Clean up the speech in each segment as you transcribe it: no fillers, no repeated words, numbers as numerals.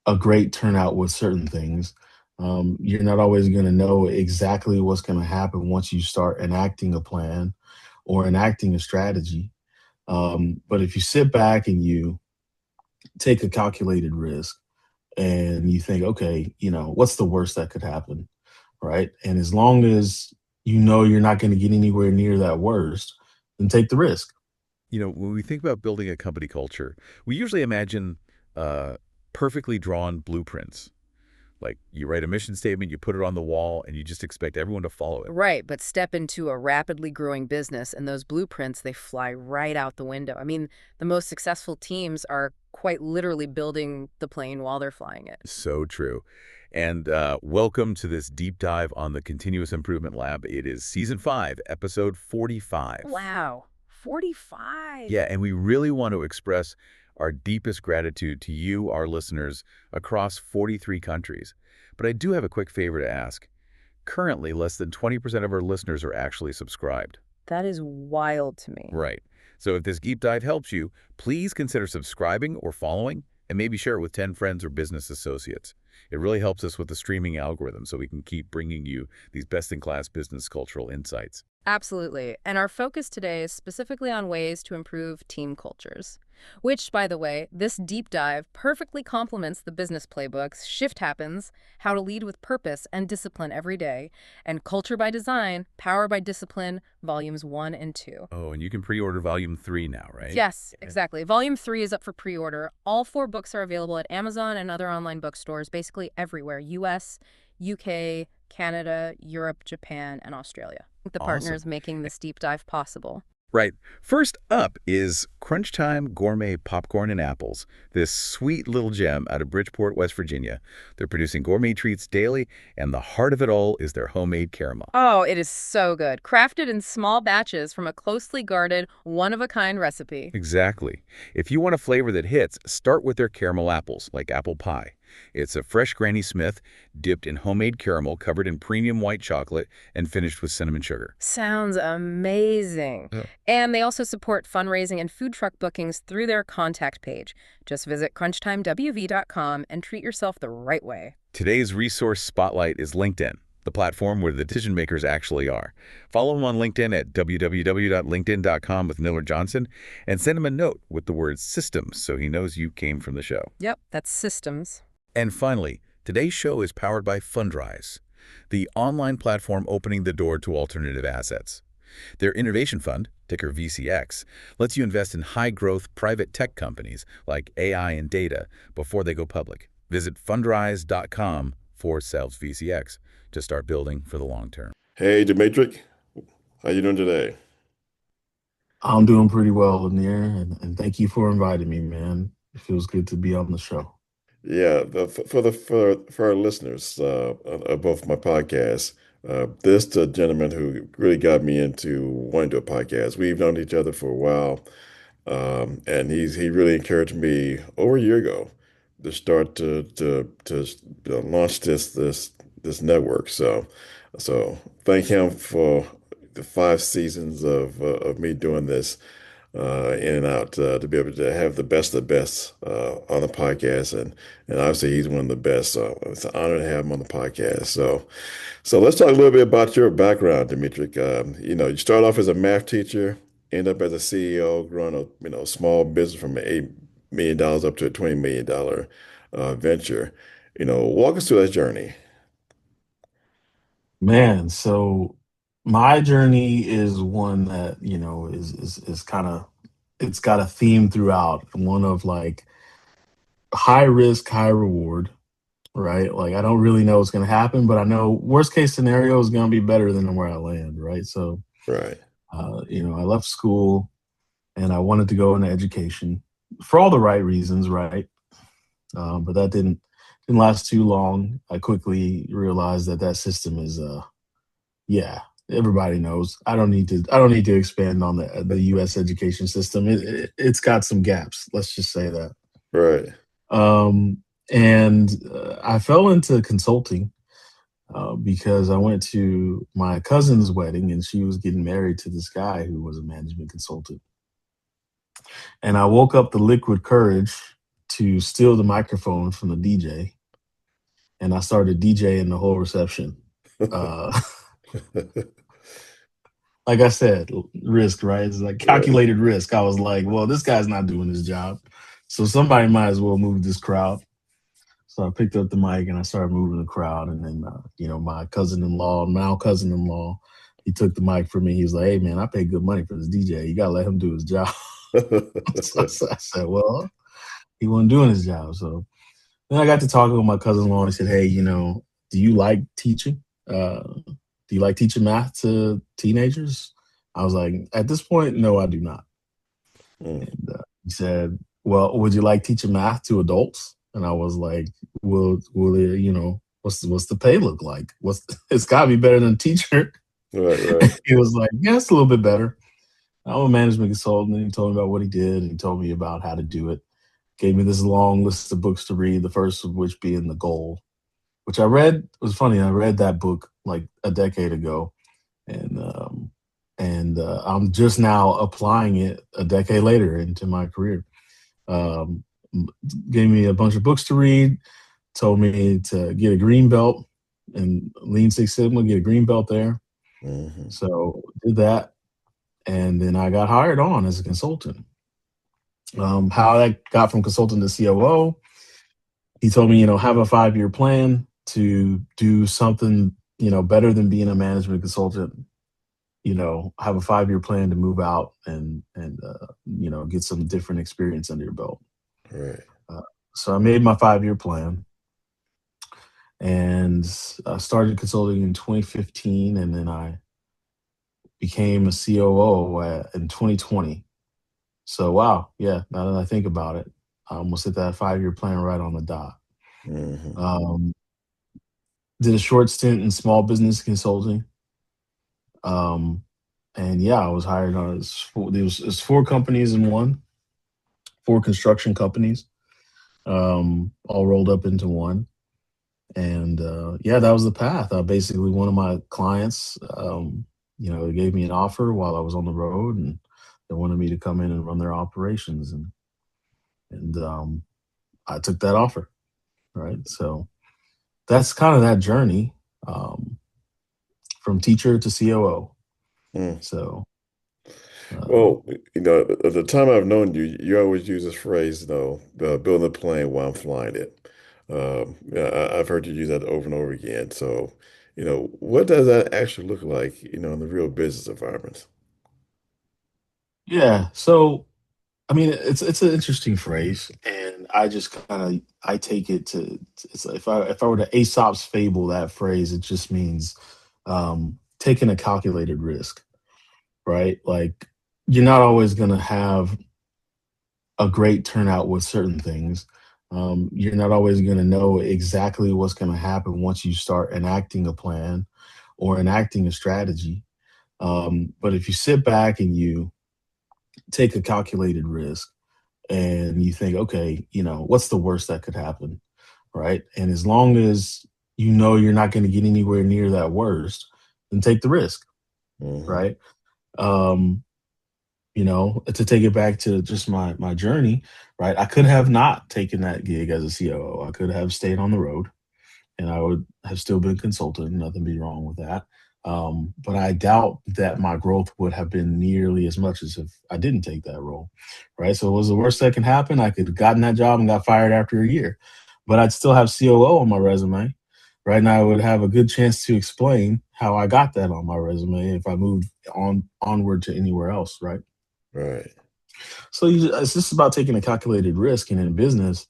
a great turnout with certain things. You're not always going to know exactly what's going to happen once you start enacting a plan or enacting a strategy. But if you sit back and you take a calculated risk and you think, okay, what's the worst that could happen? Right. And as long as you know you're not going to get anywhere near that worst, then take the risk. When we think about building a company culture, we usually imagine uh, perfectly drawn blueprints. Like you write a mission statement, you put it on the wall, and you just expect everyone to follow it. Right, but step into a rapidly growing business and those blueprints, they fly right out the window. I mean, the most successful teams are quite literally building the plane while they're flying it. So true. And welcome to this deep dive on the Continuous Improvement Lab. It is season 5, episode 45. Wow, 45. Yeah, and we really want to express our deepest gratitude to you, our listeners, across 43 countries. But I do have a quick favor to ask. Currently, less than 20% of our listeners are actually subscribed. That is wild to me. Right. So if this deep dive helps you, please consider subscribing or following, and maybe share it with 10 friends or business associates. It really helps us with the streaming algorithm so we can keep bringing you these best-in-class business cultural insights. Absolutely. And our focus today is specifically on ways to improve team cultures. Which, by the way, this deep dive perfectly complements the business playbooks Shift Happens, How to Lead with Purpose and Discipline Every Day, and Culture by Design, Power by Discipline, Volumes 1 and 2. Oh, and you can pre-order volume 3 now, right? Yes, exactly. Volume 3 is up for pre-order. All 4 books are available at Amazon and other online bookstores, basically everywhere: US, UK, Canada, Europe, Japan, and Australia. The Awesome. partners making this deep dive possible. Right. First up is Crunch Time Gourmet Popcorn and Apples, this sweet little gem out of Bridgeport, West Virginia. They're producing gourmet treats daily, and the heart of it all is their homemade caramel. Oh, it is so good. Crafted in small batches from a closely guarded, one-of-a-kind recipe. Exactly. If you want a flavor that hits, start with their caramel apples, like apple pie. It's a fresh Granny Smith dipped in homemade caramel covered in premium white chocolate and finished with cinnamon sugar. Sounds amazing. Yeah. And they also support fundraising and food truck bookings through their contact page. Just visit crunchtimewv.com and treat yourself the right way. Today's resource spotlight is LinkedIn, the platform where the decision makers actually are. Follow him on LinkedIn at www.linkedin.com with Miller Johnson and send him a note with the word systems so he knows you came from the show. Yep, that's systems. And finally, today's show is powered by Fundrise, the online platform opening the door to alternative assets. Their innovation fund, ticker VCX, lets you invest in high-growth private tech companies like AI and data before they go public. Visit fundrise.com/VCX to start building for the long term. Hey, Demetrick, how you doing today? I'm doing pretty well in there, and thank you for inviting me, man. It feels good to be on the show. Yeah, for our listeners of both my podcasts, this the gentleman who really got me into wanting to do a podcast. We've known each other for a while, and he really encouraged me over a year ago to start to launch this network. So thank him for the 5 seasons of me doing this in and out to be able to have the best of the best on the podcast, and obviously he's one of the best. So it's an honor to have him on the podcast. So let's talk a little bit about your background, Demetric. You start off as a math teacher, end up as a CEO, growing a small business from $8 million up to a $20 million venture. Walk us through that journey. Man, so my journey is one that, is kind of it's got a theme throughout, one of like high risk, high reward, right? Like I don't really know what's gonna happen, but I know worst case scenario is gonna be better than where I land, right? So Right. I left school and I wanted to go into education for all the right reasons, right? But that didn't last too long. I quickly realized that system is yeah, everybody knows. I don't need to expand on the U.S. education system. It's got some gaps. Let's just say that. Right. And I fell into consulting because I went to my cousin's wedding and she was getting married to this guy who was a management consultant. And I woke up the liquid courage to steal the microphone from the DJ, and I started DJing the whole reception. Uh, like I said, risk, right? It's like Right. calculated risk. I was like, well, this guy's not doing his job, so somebody might as well move this crowd. So I picked up the mic and I started moving the crowd. And then, my cousin-in-law, now cousin-in-law, he took the mic from me. He was like, "Hey, man, I pay good money for this DJ. You gotta let him do his job." So I said, "Well, he wasn't doing his job." So then I got to talking with my cousin-in-law. And he said, "Hey, do you like teaching? Do you like teaching math to teenagers?" I was like, "At this point, no, I do not." Mm, And he said, "Well, would you like teaching math to adults?" And I was like, "Will it, what's the pay look like? It's got to be better than a teacher." right, right. He was like, "Yeah, it's a little bit better." I'm a management consultant, and he told me about what he did, and he told me about how to do it. Gave me this long list of books to read. The first of which being The Goal, which I read. It was funny. I read that book like a decade ago, and I'm just now applying it a decade later into my career. Um, Gave me a bunch of books to read, told me to get a green belt and Lean Six Sigma, get a green belt there. Hmm. So did that, and then I got hired on as a consultant. How I got from consultant to COO, he told me, have a 5-year plan to do something, better than being a management consultant. Have a 5-year plan to move out and get some different experience under your belt. Right. Uh, so I made my 5-year plan and I started consulting in 2015, and then I became a COO in 2020. So wow, yeah. Now that I think about it, I almost hit that 5-year plan right on the dot. Hmm. Um, did a short stint in small business consulting. Um, and yeah, I was hired on. It was 4 companies in one, 4 construction companies, all rolled up into one. And yeah, that was the path. Basically, one of my clients, they gave me an offer while I was on the road, and they wanted me to come in and run their operations, and I took that offer. Right, so that's kind of that journey, um, from teacher to COO. Mm. So um, Well, at the time I've known you, you always use this phrase, building a plane while I'm flying it. Yeah, I've heard you use that over and over again. So, what does that actually look like, in the real business environment? yeah, so I mean, it's an interesting phrase, and I just kind of I take it to it's like if I were to Aesop's fable that phrase, it just means taking a calculated risk, right? Like you're not always going to have a great turnout with certain things. You're not always going to know exactly what's going to happen once you start enacting a plan or enacting a strategy. But if you sit back and you take a calculated risk and you think, okay, what's the worst that could happen, right? And as long as you're not going to get anywhere near that worst, then take the risk, Hmm. right? Um, to take it back to just my journey, right? I could have not taken that gig as a COO. I could have stayed on the road, and I would have still been consultant. Nothing be wrong with that. But I doubt that my growth would have been nearly as much as if I didn't take that role, right? So, what was the worst that can happen? I could have gotten that job and got fired after a year, but I'd still have COO on my resume, right? And I would have a good chance to explain how I got that on my resume if I moved onward to anywhere else, right? Right. So it's just about taking a calculated risk. And in business,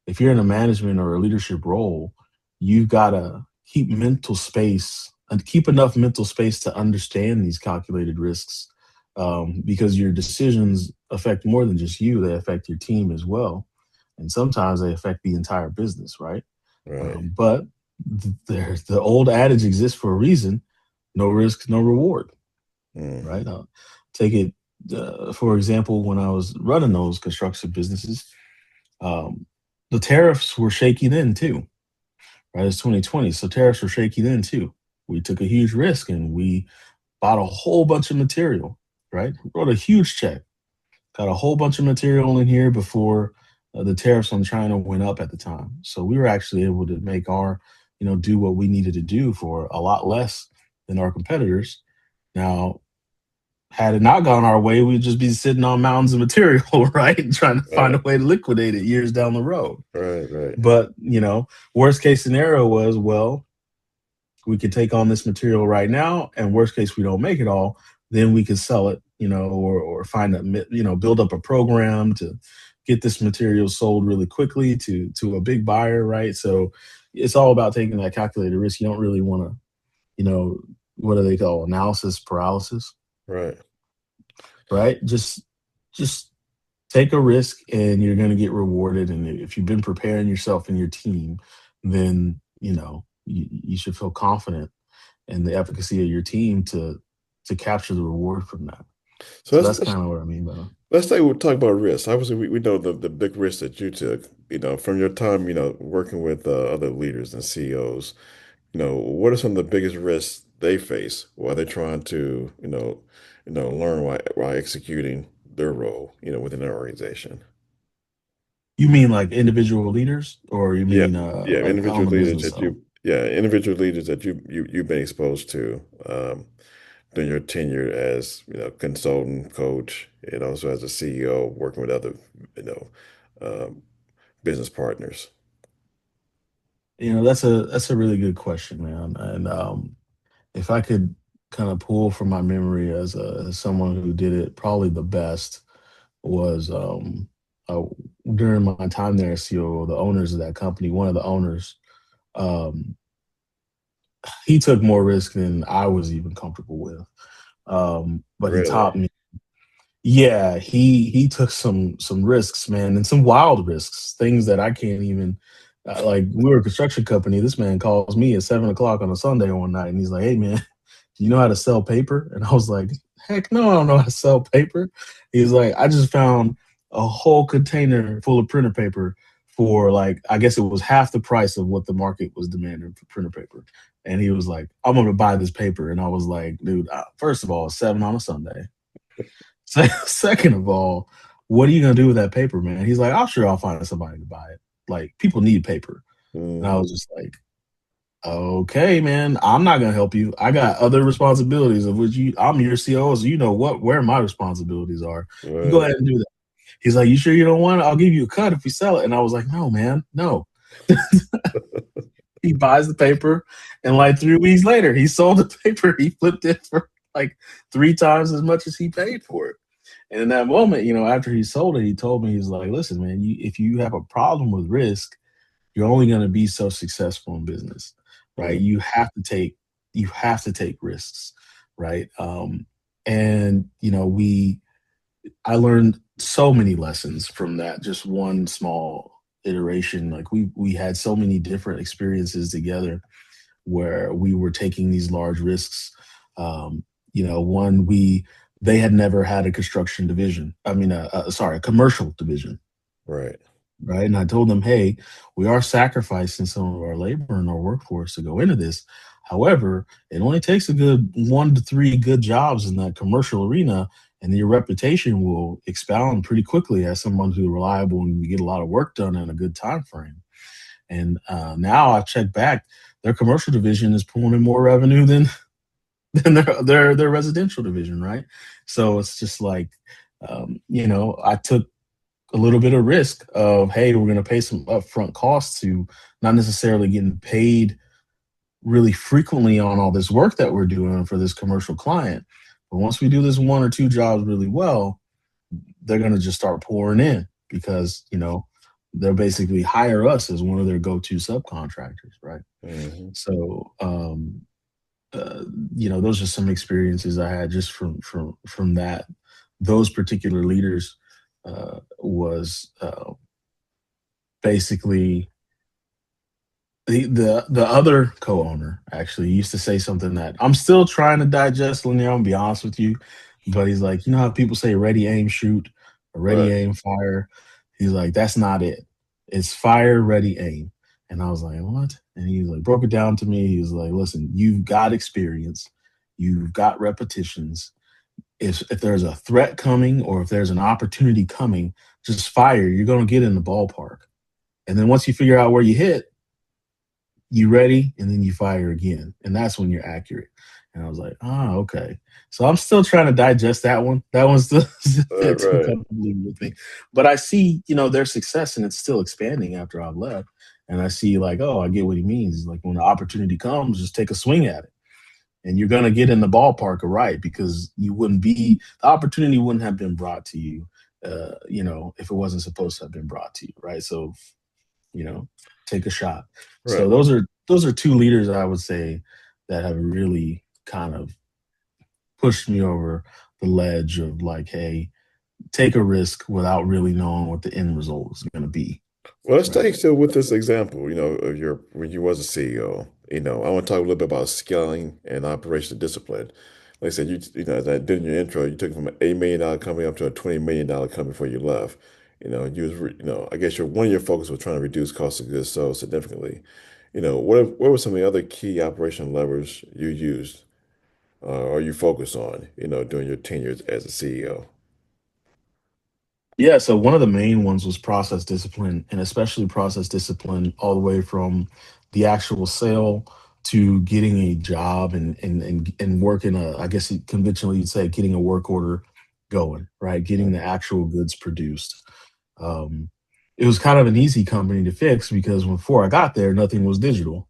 if you're in a management or a leadership role, you've got to keep mental space and keep enough mental space to understand these calculated risks, because your decisions affect more than just you, they affect your team as well. And sometimes they affect the entire business, right? Right. But the old adage exists for a reason: no risk, no reward, Hmm. right? Take it, for example, when I was running those construction businesses, um, the tariffs were shaky then too, right? It's 2020, so tariffs were shaky then too. We took a huge risk and we bought a whole bunch of material, right? Wrote a huge check, got a whole bunch of material in here before the tariffs on China went up at the time. So we were actually able to make our, do what we needed to do for a lot less than our competitors. Now, had it not gone our way, we'd just be sitting on mountains of material, right? And trying to find a Right, way to liquidate it years down the road. right, right, But, worst case scenario was, well, we could take on this material right now, and worst case, we don't make it all, then we could sell it, or find a, build up a program to get this material sold really quickly to a big buyer, right? So it's all about taking that calculated risk. You don't really want to, what do they call analysis paralysis, right. right? Just take a risk, and you're going to get rewarded. And if you've been preparing yourself and your team, then you should feel confident and the efficacy of your team to capture the reward from that. So So that's kind of what I mean by that. let's say we talk about risk. Obviously, we know the big risk that you took, from your time, working with other leaders and CEOs. What are some of the biggest risks they face while they're trying to, learn while executing their role, within their organization? You mean like individual leaders, or you Yeah, mean yeah, like on the business side? individual leaders that you've been exposed to during your tenure as, consultant, coach, and also as a CEO working with other, you know, um, business partners. That's a really good question, man. And if I could kind of pull from my memory as someone who did it probably the best was uh, during my time there as CEO, the owners of that company, one of the owners, um, he took more risk than I was even comfortable with. But he Really? taught me. Yeah, he took some risks, man, and some wild risks, things that I can't even like. We were a construction company. This man calls me at 7 o'clock on a Sunday one night, and he's like, "Hey, man, do you know how to sell paper?" And I was like, "Heck, no, I don't know how to sell paper." He's like, "I just found a whole container full of printer paper for like, I guess it was half the price of what the market was demanding for printer paper." And he was like, "I'm gonna buy this paper," and I was like, "Dude, first of all, 7 on a Sunday." Second of all, what are you gonna do with that paper, man? He's like, I'll find somebody to buy it. Like, people need paper." And I was Hmm. just like, okay, man, I'm not gonna help you. I got other responsibilities of which I'm your COO, so you know where my responsibilities are. You go Right. ahead and do that. He's like, you sure you don't want it? I'll give you a cut if we sell it. And I was like, no, man, no. He buys the paper, and like 3 weeks later, he sold the paper. He flipped it for like 3 times as much as he paid for it. And in that moment, after he sold it, he told me, he's like, listen, man, if you have a problem with risk, you're only going to be so successful in business, right? Mm, You have to take risks, right? And I learned so many lessons from that just one small iteration. Like we had so many different experiences together where we were taking these large risks. One, they had never had a construction division. I mean, sorry, a commercial division, right. right? And I told them, hey, we are sacrificing some of our labor and our workforce to go into this. However, it only takes a good 1 to 3 good jobs in that commercial arena, and your reputation will expound pretty quickly as someone who's reliable and you get a lot of work done in a good time frame. And now I check back, their commercial division is pulling in more revenue than than their residential division, right? So it's just like, I took a little bit of risk of, hey, we're going to pay some upfront costs to not necessarily getting paid really frequently on all this work that we're doing for this commercial client. But once we do this 1 or 2 jobs really well, they're going to just start pouring in because, they'll basically hire us as one of their go-to subcontractors, right? Hmm. So, uh, those are some experiences I had just from that. Those particular leaders was basically the other co-owner actually used to say something that I'm still trying to digest, Linnell, and be honest with you. But he's like, you know how people say ready, aim, shoot, or ready, Right. aim, fire? He's like, that's not it. It's fire, ready, aim. And I was like, what? And he was like, broke it down to me. He was like, listen, you've got experience, you've got repetitions. if there's a threat coming or if there's an opportunity coming, just fire. You're going to get in the ballpark. And then once you figure out where you hit, you ready, and then you fire again. And that's when you're accurate. And I was like, oh, okay. So I'm still trying to digest that one. That one's still too Right. comfortably with me. But I see, their success and it's still expanding after I've left. And I see like, oh, I get what he means. He's like when the opportunity comes, just take a swing at it. And you're gonna get in the ballpark of right because the opportunity wouldn't have been brought to you, if it wasn't supposed to have been brought to you, right? So you know, take a shot. So Right. those are two leaders I would say that have really kind of pushed me over the ledge of like, hey, take a risk without really knowing what the end result is going to be. Well, let's Right. take still with this example, of your when you was a CEO. I want to talk a little bit about scaling and operational discipline. Like I said, as I did in your intro, you took it from an $8 million company up to a $20 million company before you left. I guess one of your focus was trying to reduce cost of goods sold significantly. What were some of the other key operational levers you used or you focused on, during your tenure as a CEO? Yeah, so one of the main ones was process discipline, and especially process discipline all the way from the actual sale to getting a job and working I guess conventionally you'd say getting a work order going, right? Getting the actual goods produced. Um, it was kind of an easy company to fix because before I got there, nothing was digital.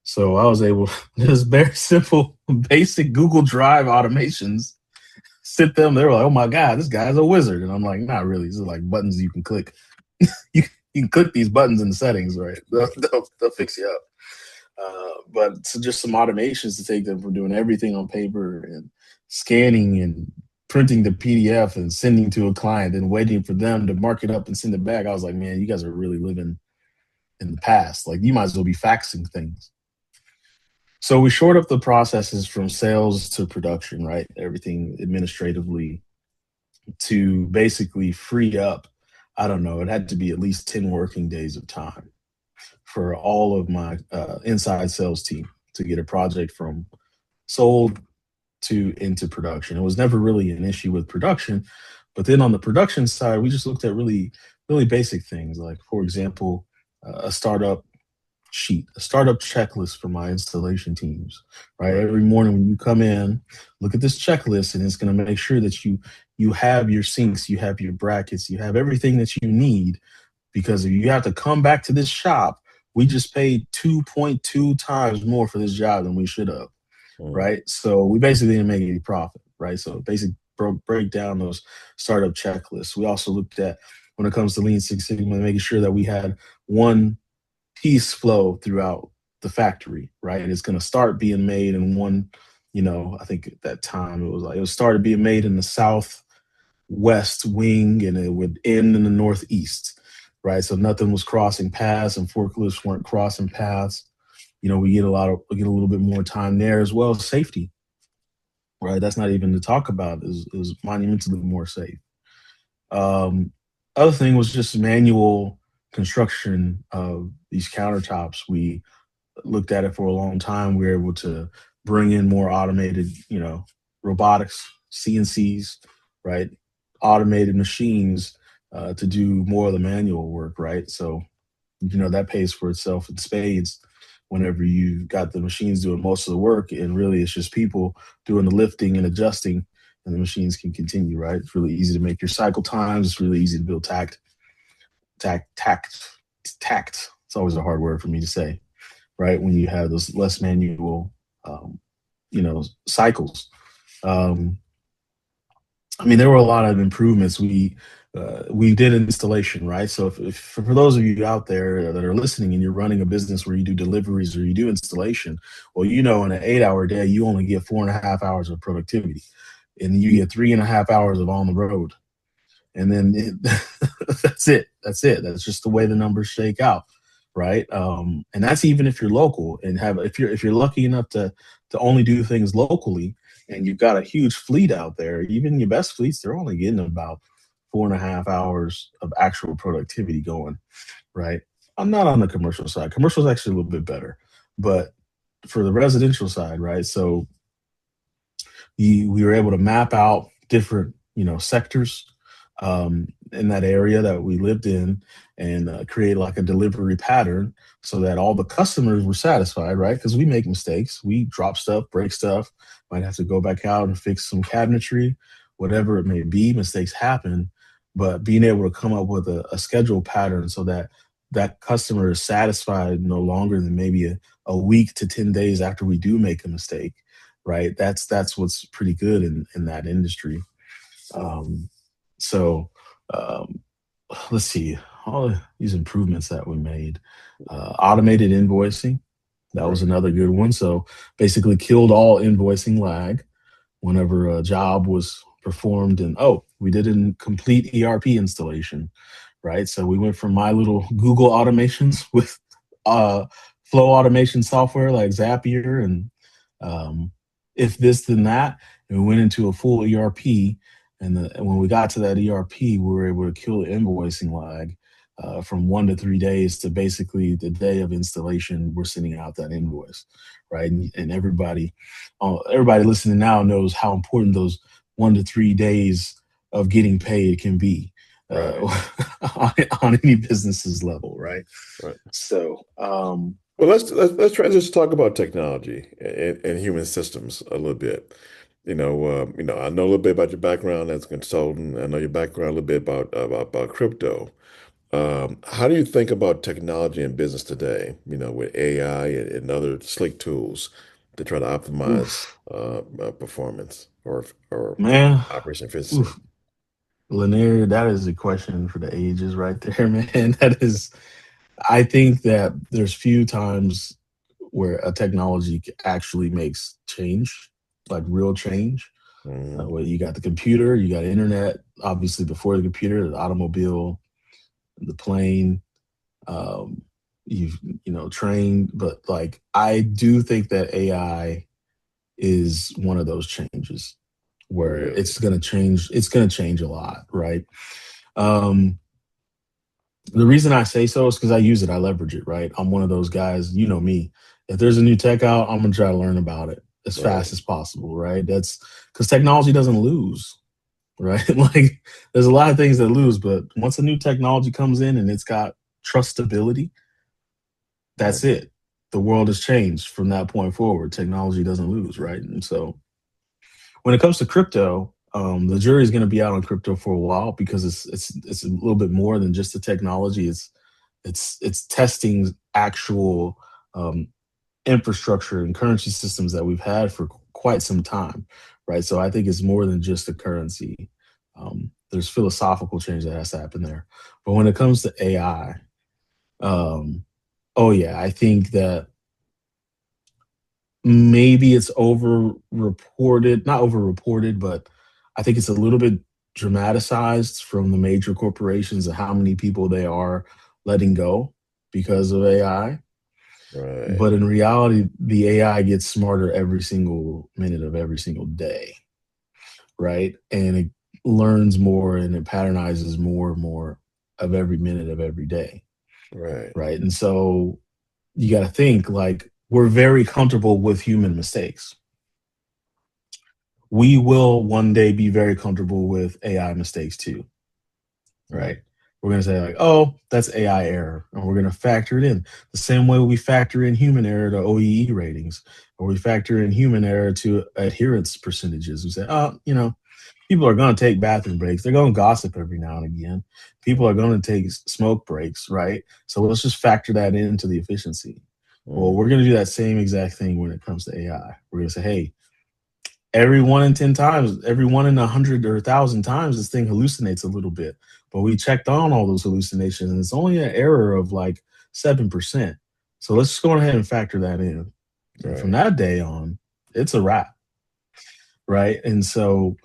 So I was able just very simple, basic Google Drive automations. Sit them, they were like, "Oh my god, this guy's a wizard," and I'm like, "Not really. These are like buttons you can click. You can click these buttons in the settings, right? They'll fix you up." But so just some automations to take them from doing everything on paper and scanning and printing the PDF and sending to a client and waiting for them to mark it up and send it back. I was like, man, you guys are really living in the past. Like you might as well be faxing things. So we short up the processes from sales to production, right? Everything administratively to basically free up, I don't know, it had to be at least 10 working days of time for all of my inside sales team to get a project from sold to into production. It was never really an issue with production. But then on the production side, we just looked at really, really basic things. Like, for example, a startup sheet, a startup checklist for my installation teams. Right, Right. every morning when you come in, look at this checklist, and it's going to make sure that you have your sinks, you have your brackets, you have everything that you need. Because if you have to come back to this shop, we just paid 2.2 times more for this job than we should have. Mm. Right, so we basically didn't make any profit. Right, so basically break down those startup checklists. We also looked at when it comes to Lean Six Sigma, making sure that we had one piece flow throughout the factory, right? And it's going to start being made in one, I think at that time it was started being made in the southwest wing and it would end in the northeast, right? So nothing was crossing paths and forklifts weren't crossing paths. We get a little bit more time there as well as safety, right? That's not even to talk about is monumentally more safe. Um, Other thing was just manual construction of these countertops. We looked at it for a long time. We were able to bring in more automated, robotics, CNCs, right? Automated machines to do more of the manual work, right? So, that pays for itself in spades whenever you got the machines doing most of the work. And really, it's just people doing the lifting and adjusting, and the machines can continue, right? It's really easy to make your cycle times. It's really easy to build tact. Tact. It's always a hard word for me to say, right? When you have those less manual, cycles. Um, I mean, there were a lot of improvements. We did installation, right? So if for those of you out there that are listening and you're running a business where you do deliveries or you do installation, well, in an 8 hour day, you only get 4.5 hours of productivity, and you get 3.5 hours of on the road, and then that's it. That's it. That's just the way the numbers shake out, right? And that's even if you're local and have if you're lucky enough to only do things locally, and you've got a huge fleet out there. Even your best fleets, they're only getting about 4.5 hours of actual productivity going, right? I'm not on the commercial side. Commercial is actually a little bit better, but for the residential side, right? So we were able to map out different, sectors in that area that we lived in, and create like a delivery pattern so that all the customers were satisfied, right? Because we make mistakes, we drop stuff, break stuff, might have to go back out and fix some cabinetry, whatever it may be. Mistakes happen, but being able to come up with a schedule pattern so that that customer is satisfied no longer than maybe a week to 10 days after we do make a mistake, right? That's what's pretty good in that industry. um, so um, let's see, all these improvements that we made. Automated invoicing, that was Right. another good one. So basically killed all invoicing lag whenever a job was performed. And oh, we did a complete ERP installation, right? So we went from my little Google automations with uh, flow automation software like Zapier and um, if this then that, and we went into a full ERP. And when we got to that ERP, we were able to kill the invoicing lag from 1 to 3 days to basically the day of installation. We're sending out that invoice, right? And everybody listening now knows how important those 1 to 3 days of getting paid can be Right. on any business's level, right? Right. So, Well, let's try to just talk about technology and human systems a little bit. I know a little bit about your background as a consultant. I know your background a little bit about crypto. How do you think about technology in business today? With AI and other slick tools to try to optimize oof, performance or man, operation efficiency. oof, Lanier, that is a question for the ages right there, man. That is, I think that there's few times where a technology actually makes change, like real change. Hmm. Where you got the computer, you got internet, obviously before the computer, the automobile, the plane, um, you've trained, but like I do think that AI is one of those changes where Really? it's going to change a lot, right? um the reason I say so is because I use it, I leverage it, right? I'm one of those guys, you know me, if there's a new tech out, I'm gonna try to learn about it as fast Right. as possible, right? That's because technology doesn't lose, right? Like there's a lot of things that lose, but once a new technology comes in and it's got trustability, that's Right. it. The world has changed from that point forward. Technology doesn't lose, right? And so when it comes to crypto, the jury is going to be out on crypto for a while because it's a little bit more than just the technology. It's testing actual um, infrastructure and currency systems that we've had for quite some time, right? So I think it's more than just the currency. There's philosophical change that has to happen there. But when it comes to AI, um, oh yeah, I think that maybe it's over reported, not over reported, but I think it's a little bit dramatized from the major corporations and how many people they are letting go because of AI. Right. But in reality, the AI gets smarter every single minute of every single day, right? And it learns more and it patternizes more and more of every minute of every day, Right. right? And so you got to think like we're very comfortable with human mistakes. We will one day be very comfortable with AI mistakes too, Mm. right? We're going to say like, oh, that's AI error, and we're going to factor it in the same way we factor in human error to OEE ratings, or we factor in human error to adherence percentages. We say, oh, people are going to take bathroom breaks. They're going to gossip every now and again. People are Mm. going to take smoke breaks, right? So let's just factor that into the efficiency. Well, we're Mm. going to do that same exact thing when it comes to AI. We're going to say, hey, every 1 in 10 times, every 1 in 100 or 1,000 times, this thing hallucinates a little bit. But we checked on all those hallucinations, and it's only an error of like 7%. So let's just go ahead and factor that in. And from Right. that day on, it's a wrap, right? And so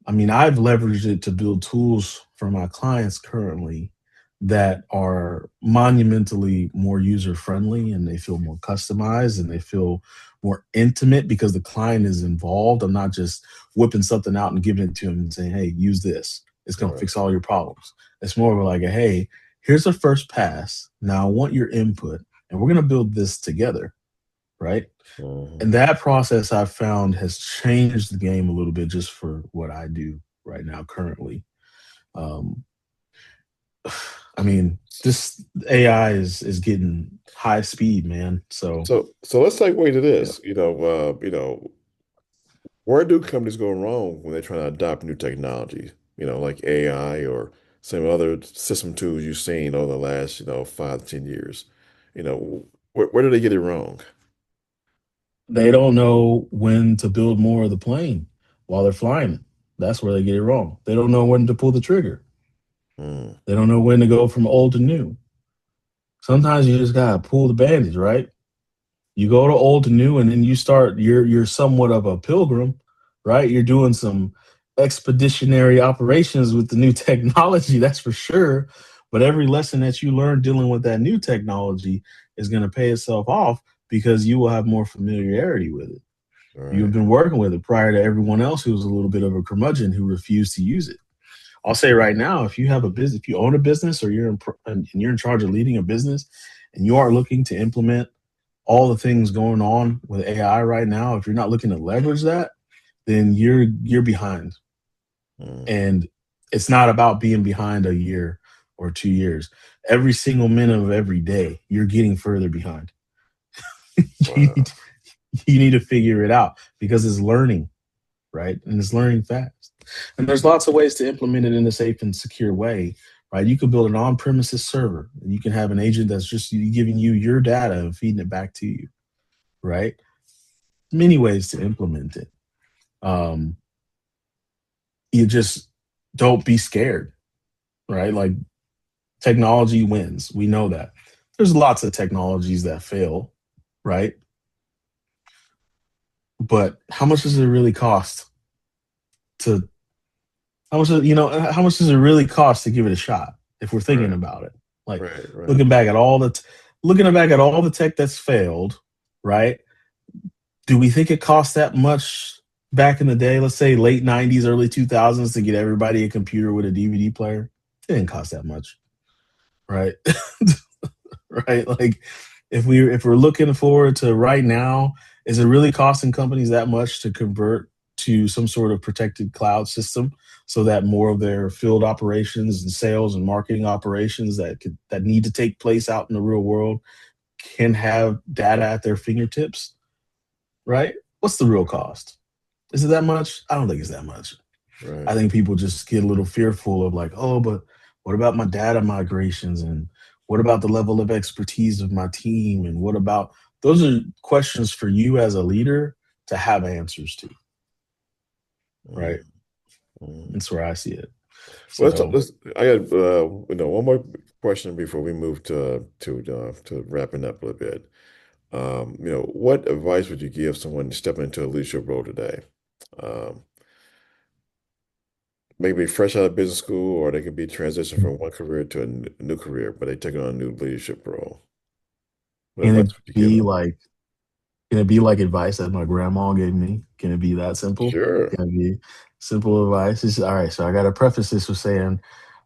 I mean, I've leveraged it to build tools for my clients currently that are monumentally more user friendly, and they feel more customized and they feel more intimate because the client is involved. I'm not just whipping something out and giving it to them and saying, hey, use this. It's going to Right. fix all your problems. It's more of like, hey, here's a first pass. Now I want your input and we're going to build this together. right? Mhm. And that process I've found has changed the game a little bit just for what I do right now currently. Um, I mean, this AI is getting high speed, man. So So let's segue to yeah, this. Where do companies go wrong when they're trying to adopt new technology? Like AI or some other system tools you've seen over the last, 5 to 10 years. Where do they get it wrong? they don't know when to build more of the plane while they're flying it. That's where they get it wrong. They don't know when to pull the trigger. Mm, They don't know when to go from old to new. Sometimes you just gotta pull the bandage, right? You go to old to new, and then you start. You're somewhat of a pilgrim, right? You're doing some expeditionary operations with the new technology, that's for sure. But every lesson that you learn dealing with that new technology is going to pay itself off because you will have more familiarity with it. You've right. been working with it prior to everyone else who was a little bit of a curmudgeon who refused to use it. I'll say right now, if you have a business, if you own a business, or and you're in charge of leading a business, and you are looking to implement all the things going on with AI right now, if you're not looking to leverage that, then you're behind. Mm, And it's not about being behind a year or 2 years. Every single minute of every day, you're getting further behind. you, wow. need, you need to figure it out because it's learning, right? And it's learning fast. And there's lots of ways to implement it in a safe and secure way, right? You could build an on-premises server, and you can have an agent that's just giving you your data and feeding it back to you, right? Many ways to implement it. Um, you just don't be scared, right? Like technology wins. We know that. There's lots of technologies that fail, right? But how much does it really cost to how much does it really cost to give it a shot if we're thinking Right. about it? Like Right. Right. looking back at all the looking back at all the tech that's failed, right? Do we think it cost that much back in the day? Let's say late 90s, early 2000s to get everybody a computer with a DVD player. It didn't cost that much, right? Right? Like if we're looking forward to right now, is it really costing companies that much to convert to some sort of protected cloud system so that more of their field operations and sales and marketing operations that need to take place out in the real world can have data at their fingertips, right? What's the real cost? Is it that much? I don't think it's that much. I Right. think people just get a little fearful of like, oh, but what about my data migrations, and what about the level of expertise of my team, and what about those are questions for you as a leader to have answers to, right? Mm, mm. That's where I see it. Well, So I got one more question before we move to wrapping up a little bit. What advice would you give someone stepping into a leadership role today? Um, Maybe fresh out of business school, or they could be transitioned from one career to a new career, but they take on a new leadership role. What can advice it would you give be them? like can it be like advice that my grandma gave me? Can it be that simple? Sure. Can it be simple advice? All right. So I got to preface this with saying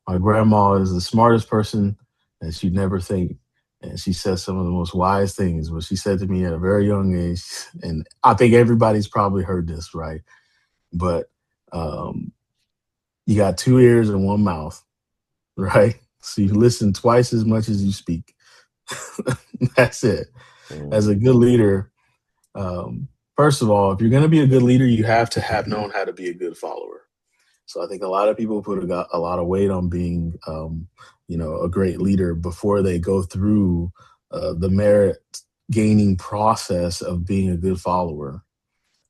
my grandma is the smartest person that you'd never think. And she says some of the most wise things. What she said to me at a very young age, and I think everybody's probably heard this, right? But um, you got two ears and one mouth, right? So you listen twice as much as you speak. That's it. As a Mm, good leader, um, first of all, if you're going to be a good leader, you have to have known how to be a good follower. So I think a lot of people put a lot of weight on being, a great leader before they go through the merit gaining process of being a good follower,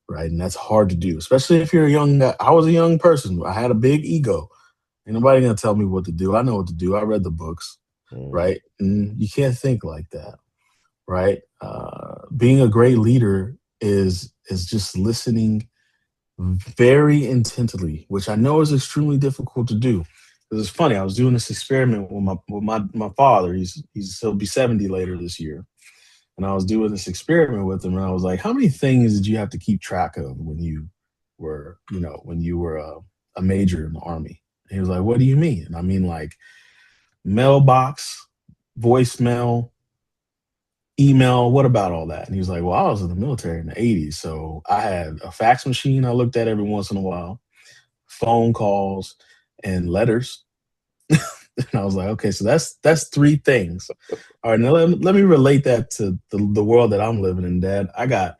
right? And that's hard to do, especially if you're a young guy. I was a young person. I had a big ego. Ain't nobody gonna tell me what to do. I know what to do. I read the books, mm, right? And you can't think like that, right? Being a great leader is just listening very intently, which I know is extremely difficult to do. Because it's funny, I was doing this experiment with my father. He'll be 70 later this year, and I was doing this experiment with him, and I was like, "How many things did you have to keep track of when you were a major in the army?" And he was like, "What do you mean?" And I mean like mailbox, voicemail, email, what about all that? And he was like, well, I was in the military in the 80s. So I had a fax machine I looked at every once in a while, phone calls, and letters. And I was like, okay, so that's three things. All right, now let me relate that to the world that I'm living in, Dad. I got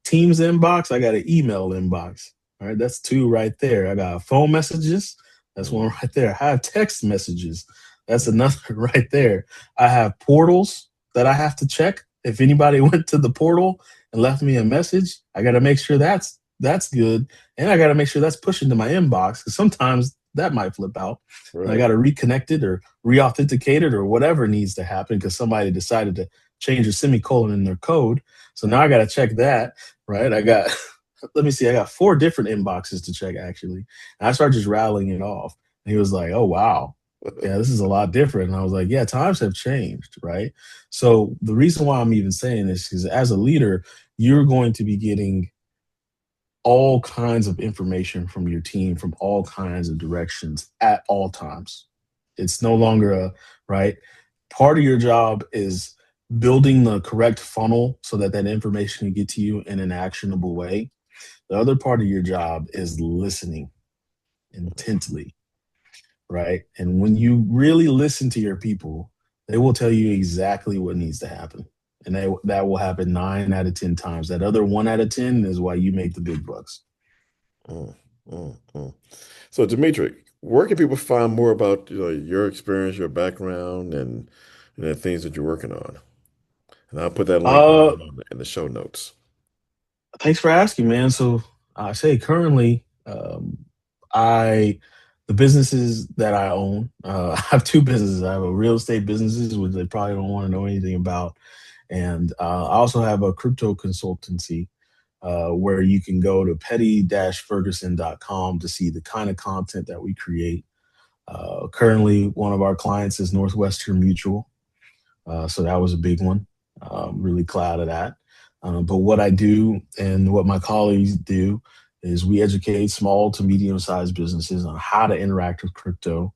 Teams inbox, I got an email inbox. All right, that's two right there. I got phone messages, that's one Mm, right there. I have text messages, that's mm, another right there. I have portals that I have to check. If anybody went to the portal and left me a message, I got to make sure that's good, and I got to make sure that's pushing to my inbox because sometimes that might flip out. And I got right. to reconnect it or re-authenticate it or whatever needs to happen because somebody decided to change a semicolon in their code. So now I got to check that, right? I got, let me see, I got four different inboxes to check actually. And I started just rattling it off. And he was like, oh, wow. Yeah, this is a lot different. And I was like, yeah, times have changed, right? So the reason why I'm even saying this is as a leader, you're going to be getting all kinds of information from your team from all kinds of directions at all times. It's no longer a right. Part of your job is building the correct funnel so that that information can get to you in an actionable way. The other part of your job is listening intently, right? And when you really listen to your people, they will tell you exactly what needs to happen. And that will happen 9 out of 10 times. That other 1 out of 10 is why you make the big bucks. Mm, mm. So, Demetrick, where can people find more about your experience, your background, and the things that you're working on? And I'll put that link down Uh, in the show notes. Thanks for asking, man. So I say currently, I the businesses that I own, I have two businesses. I have a real estate businesses, which they probably don't want to know anything about, and I also have a crypto consultancy where you can go to petty-ferguson.com to see the kind of content that we create. Currently, one of our clients is Northwestern Mutual. So that was a big one. Really glad of that. But what I do and what my colleagues do is we educate small to medium sized businesses on how to interact with crypto,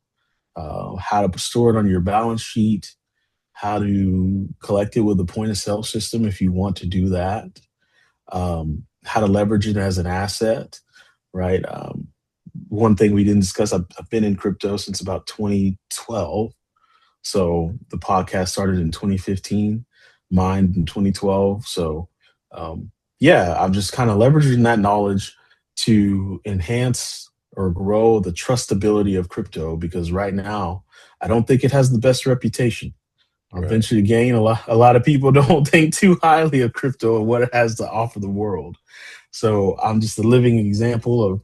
how to store it on your balance sheet, how to collect it with a point of sale system if you want to do that, how to leverage it as an asset, right? One thing we didn't discuss, I've been in crypto since about 2012. So the podcast started in 2015, mine in 2012. So yeah, I'm just kind of leveraging that knowledge to enhance or grow the trustability of crypto because right now I don't think it has the best reputation. I'll Right. venture to gain a lot of people don't think too highly of crypto and what it has to offer the world. So I'm just a living example of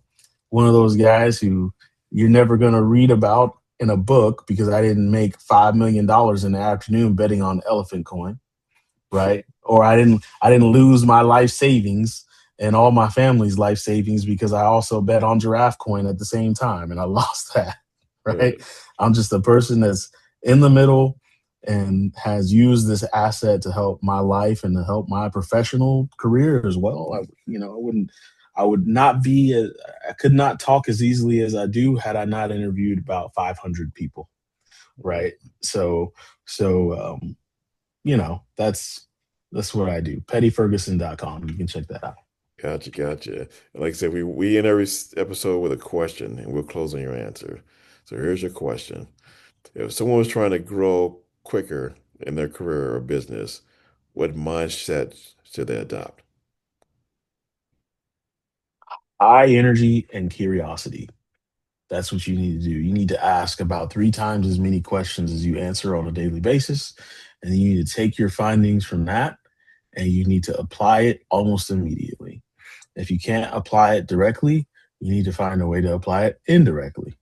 one of those guys who you're never going to read about in a book because I didn't make $5 million in the afternoon betting on elephant coin, right? Or I didn't lose my life savings and all my family's life savings because I also bet on giraffe coin at the same time and I lost that, right? Right. I'm just a person that's in the middle and has used this asset to help my life and to help my professional career as well. I would not be, I could not talk as easily as I do had I not interviewed about 500 people, Mm. right? So, so that's what I do. Pettyferguson.com. You can check that out. Gotcha, gotcha. And like I said, we end every episode with a question, and we'll close on your answer. So here's your question: if someone was trying to grow quicker in their career or business, what mindset should they adopt? High energy and curiosity. That's what you need to do. You need to ask about 3 times as many questions as you answer on a daily basis. And you need to take your findings from that and you need to apply it almost immediately. If you can't apply it directly, you need to find a way to apply it indirectly.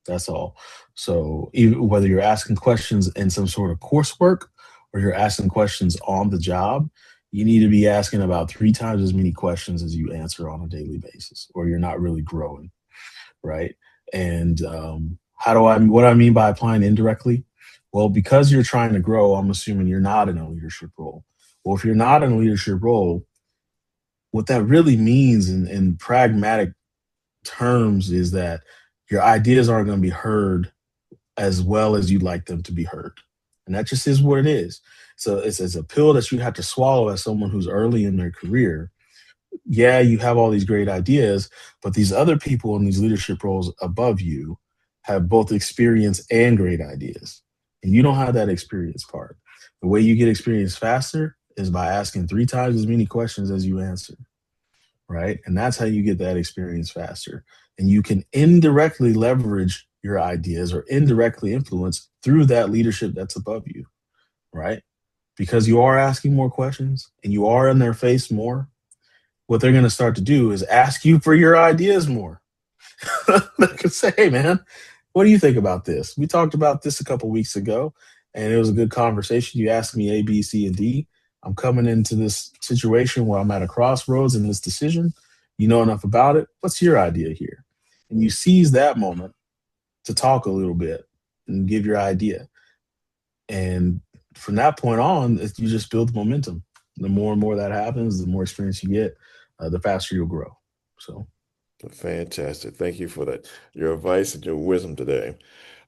That's all. So even whether you're asking questions in some sort of coursework or you're asking questions on the job, you need to be asking about 3 times as many questions as you answer on a daily basis, or you're not really growing, right? And what I mean by applying indirectly? Well, because you're trying to grow, I'm assuming you're not in a leadership role. Well, if you're not in a leadership role, what that really means in pragmatic terms is that your ideas aren't going to be heard as well as you'd like them to be heard. And that just is what it is. So it's a pill that you have to swallow as someone who's early in their career. Yeah, you have all these great ideas, but these other people in these leadership roles above you have both experience and great ideas. And you don't have that experience part. The way you get experience faster is by asking 3 times as many questions as you answer, right? And that's how you get that experience faster. And you can indirectly leverage your ideas or indirectly influence through that leadership that's above you, right? Because you are asking more questions and you are in their face more, what they're going to start to do is ask you for your ideas more. They could say, hey, man, what do you think about this? We talked about this a couple weeks ago, and it was a good conversation. You asked me A, B, C, and D. I'm coming into this situation where I'm at a crossroads in this decision. You know enough about it. What's your idea here? And you seize that moment to talk a little bit and give your idea. And from that point on, you just build momentum. The more and more that happens, the more experience you get, the faster you'll grow. So, Fantastic. Thank you for that, your advice and your wisdom today.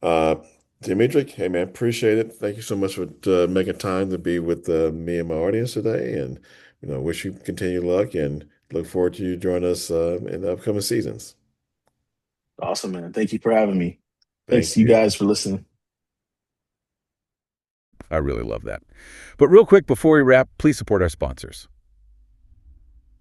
Uh, Demetrick, hey man, appreciate it. Thank you so much for making time to be with me and my audience today. And, wish you continued luck and look forward to you joining us in the upcoming seasons. awesome, man. Thank you for having me. Thanks Thank to you you. guys for listening. I really love that. But real quick, before we wrap, please support our sponsors.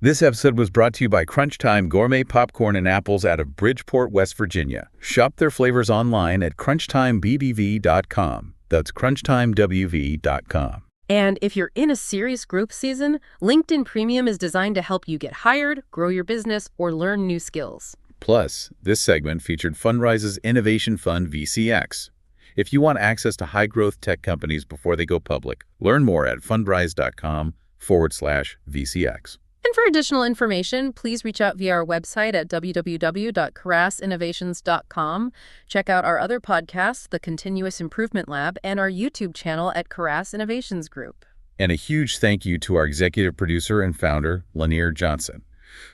This episode was brought to you by Crunch Time Gourmet Popcorn and Apples out of Bridgeport, West Virginia. Shop their flavors online at crunchtimebvv.com. That's crunchtimewv.com. And if you're in a serious growth season, LinkedIn Premium is designed to help you get hired, grow your business, or learn new skills. Plus, this segment featured Fundrise's Innovation Fund VCX. If you want access to high-growth tech companies before they go public, learn more at fundrise.com/VCX. And for additional information, please reach out via our website at www.karaswisher.com. Check out our other podcasts, the Continuous Improvement Lab, and our YouTube channel at Karas Innovations Group. And a huge thank you to our executive producer and founder, Lanier Johnson.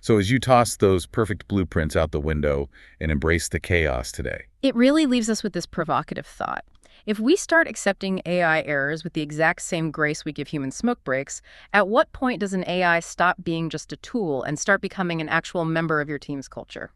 So as you toss those perfect blueprints out the window and embrace the chaos today, It really leaves us with this provocative thought. If we start accepting AI errors with the exact same grace we give human smoke breaks, at what point does an AI stop being just a tool and start becoming an actual member of your team's culture?